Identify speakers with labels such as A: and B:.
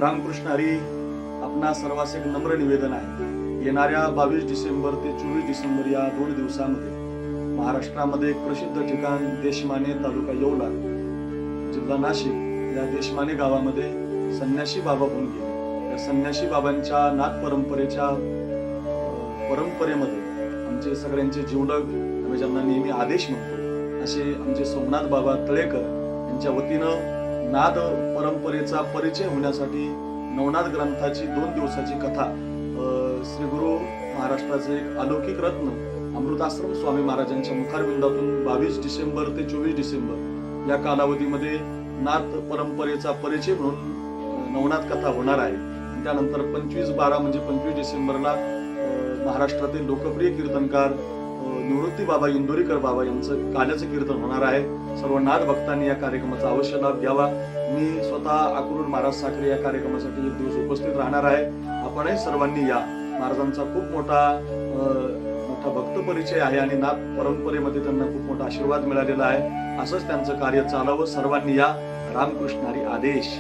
A: रामकृष्ण हरी. आपणा सर्वांस एक नम्र निवेदन आहे. येणाऱ्या 22 डिसेंबर ते 24 डिसेंबर या 2 दिवसांमध्ये महाराष्ट्रामध्ये एक प्रसिद्ध ठिकाण देशमाने तालुका येवला जिल्हा नाशिक या देशमाने गावामध्ये संन्यासी बाबा होऊन गेले. या संन्यासी बाबांच्या नाथ परंपरेच्या परंपरेमध्ये आमचे सगळ्यांचे जीवलग आम्ही ज्यांना नेहमी आदेश म्हणतो असे आमचे सोमनाथ बाबा तळेकर यांच्या वतीनं नाद परंपरेचा परिचय होण्यासाठी नवनाथ ग्रंथाची 2 दिवसाची कथा श्री गुरु महाराष्ट्राचे एक अलौकिक रत्न अमृताश्रम स्वामी महाराजांच्या मुखारविंदातून 22 डिसेंबर ते 24 डिसेंबर या कालावधीमध्ये नाथ परंपरेचा परिचय म्हणून नवनाथ कथा होणार आहे. त्यानंतर 25/12 म्हणजे 25 डिसेंबरला महाराष्ट्रातील लोकप्रिय कीर्तनकार निवृत्ती बाबा इंदोरीकर बाबा यांचं काल्याचं कीर्तन होणार आहे. सर्व नाथ भक्तांनी या कार्यक्रमाचा अवश्य लाभ घ्यावा. मी स्वतः अक्रूर महाराज साखरे या कार्यक्रमासाठी एक दिवस उपस्थित राहणार आहे. आपणही सर्वांनी या. महाराजांचा खूप मोठा भक्त परिचय आहे आणि नाथ परंपरेमध्ये त्यांना खूप मोठा आशीर्वाद मिळालेला आहे. असंच त्यांचं कार्य चालावं. सर्वांनी या. रामकृष्ण हरी. आदेश.